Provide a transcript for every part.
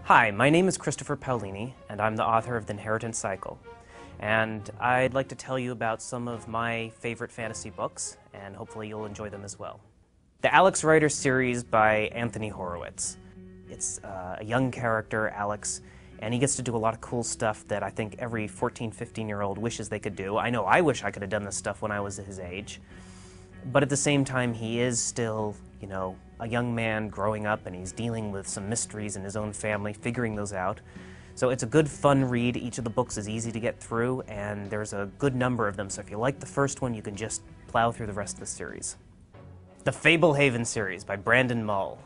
Hi, my name is Christopher Paolini, and I'm the author of The Inheritance Cycle. And I'd like to tell you about some of my favorite fantasy books, and hopefully you'll enjoy them as well. The Alex Rider series by Anthony Horowitz. It's a young character, Alex, and he gets to do a lot of cool stuff that I think every 14, 15-year-old wishes they could do. I know I wish I could have done this stuff when I was his age. But at the same time, he is still, a young man growing up, and he's dealing with some mysteries in his own family, figuring those out. So it's a good, fun read. Each of the books is easy to get through, and there's a good number of them. So if you like the first one, you can just plow through the rest of the series. The Fablehaven series by Brandon Mull.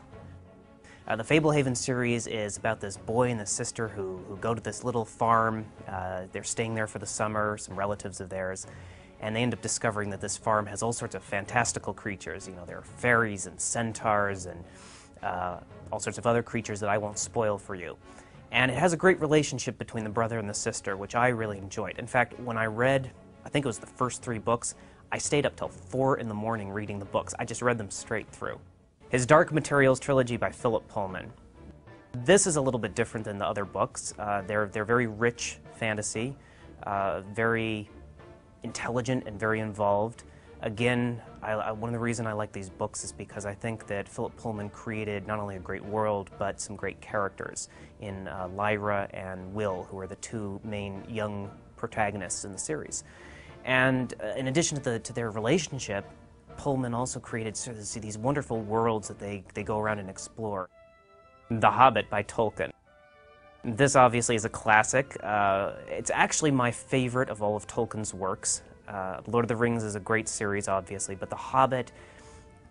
The Fablehaven series is about this boy and this sister who go to this little farm. They're staying there for the summer, some relatives of theirs. And they end up discovering that this farm has all sorts of fantastical creatures. There are fairies and centaurs and all sorts of other creatures that I won't spoil for you. And it has a great relationship between the brother and the sister, which I really enjoyed. In fact, when I read, I think it was the first 3 books, I stayed up till 4 in the morning reading the books. I just read them straight through. His Dark Materials trilogy by Philip Pullman. This is a little bit different than the other books. They're very rich fantasy, very intelligent and very involved. Again, one of the reasons I like these books is because I think that Philip Pullman created not only a great world, but some great characters in Lyra and Will, who are the 2 main young protagonists in the series. And in addition to their relationship, Pullman also created these wonderful worlds that they go around and explore. The Hobbit by Tolkien. This obviously is a classic. It's actually my favorite of all of Tolkien's works. Lord of the Rings is a great series, obviously, but The Hobbit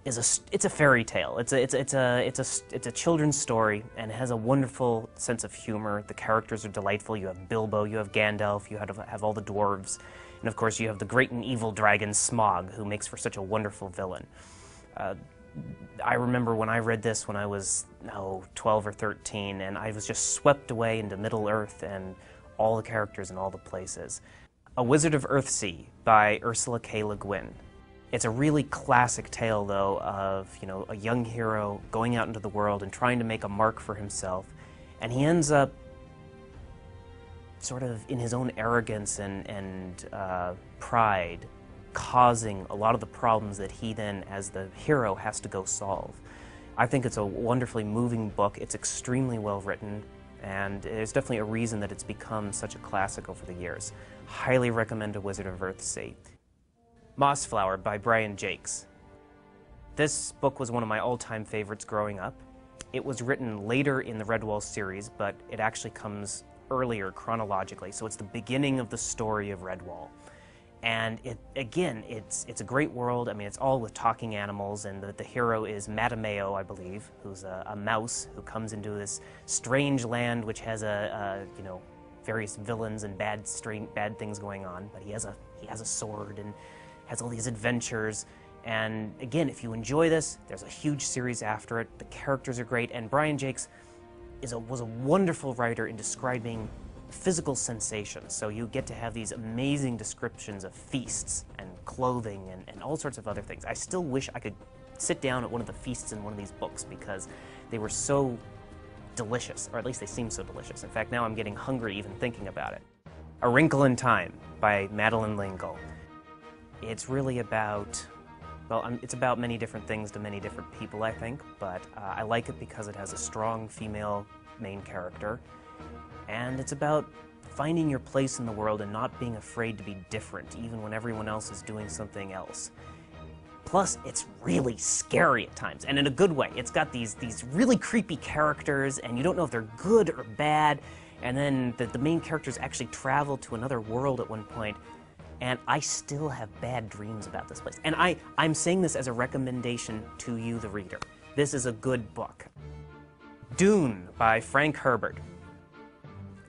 is it's a fairy tale. It's a children's story, and it has a wonderful sense of humor. The characters are delightful. You have Bilbo, you have Gandalf, you have all the dwarves, and of course you have the great and evil dragon Smaug, who makes for such a wonderful villain. I remember when I read this when I was 12 or 13, and I was just swept away into Middle-earth and all the characters and all the places. A Wizard of Earthsea by Ursula K. Le Guin. It's a really classic tale, though, of a young hero going out into the world and trying to make a mark for himself, and he ends up sort of in his own arrogance and pride, causing a lot of the problems that he then, as the hero, has to go solve. I think it's a wonderfully moving book. It's extremely well written, and there's definitely a reason that it's become such a classic over the years. Highly recommend A Wizard of Earthsea. Mossflower by Brian Jacques. This book was one of my all-time favorites growing up. It was written later in the Redwall series, but it actually comes earlier chronologically, so it's the beginning of the story of Redwall. And it's a great world. I mean, it's all with talking animals, and the hero is Matameo, I believe, who's a mouse who comes into this strange land which has various villains and bad things going on. But he has a sword and has all these adventures. And again, if you enjoy this, there's a huge series after it. The characters are great, and Brian Jacques was a wonderful writer in describing physical sensations. So you get to have these amazing descriptions of feasts and clothing and all sorts of other things. I still wish I could sit down at one of the feasts in one of these books because they were so delicious, or at least they seem so delicious. In fact, now I'm getting hungry even thinking about it. A Wrinkle in Time by Madeleine L'Engle. It's really about, it's about many different things to many different people, I think, but I like it because it has a strong female main character. And it's about finding your place in the world and not being afraid to be different, even when everyone else is doing something else. Plus, it's really scary at times, and in a good way. It's got these really creepy characters, and you don't know if they're good or bad, and then the main characters actually travel to another world at one point, and I still have bad dreams about this place. And I'm saying this as a recommendation to you, the reader. This is a good book. Dune by Frank Herbert.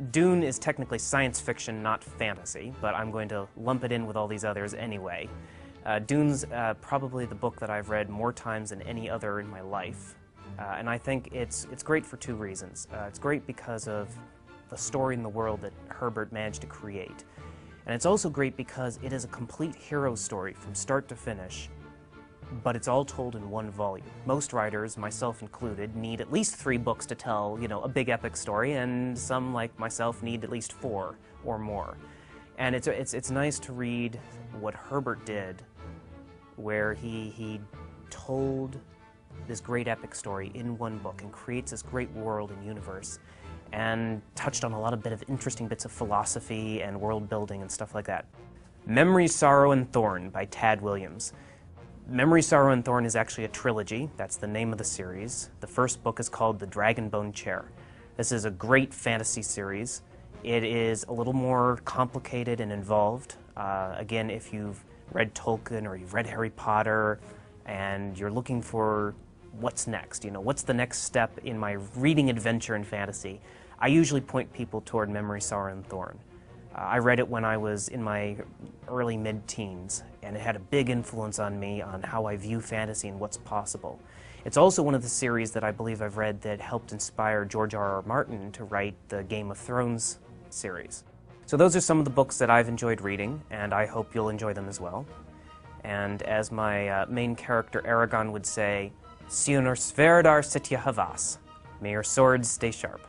Dune is technically science fiction, not fantasy, but I'm going to lump it in with all these others anyway. Dune's probably the book that I've read more times than any other in my life, and I think it's great for 2 reasons. It's great because of the story in the world that Herbert managed to create, and it's also great because it is a complete hero story from start to finish, but it's all told in one volume. Most writers, myself included, need at least 3 books to tell, a big epic story, and some, like myself, need at least 4 or more. And it's nice to read what Herbert did, where he told this great epic story in one book and creates this great world and universe, and touched on a lot of interesting bits of philosophy and world building and stuff like that. Memory, Sorrow, and Thorn by Tad Williams. Memory, Sorrow, and Thorn is actually a trilogy. That's the name of the series. The first book is called The Dragonbone Chair. This is a great fantasy series. It is a little more complicated and involved. Again, if you've read Tolkien or you've read Harry Potter and you're looking for what's next, what's the next step in my reading adventure in fantasy, I usually point people toward Memory, Sorrow, and Thorn. I read it when I was in my early mid-teens, and it had a big influence on me on how I view fantasy and what's possible. It's also one of the series that I believe I've read that helped inspire George R.R. Martin to write the Game of Thrones series. So those are some of the books that I've enjoyed reading, and I hope you'll enjoy them as well. And as my main character Eragon would say, Sionor sverdar sitya havas. May your swords stay sharp.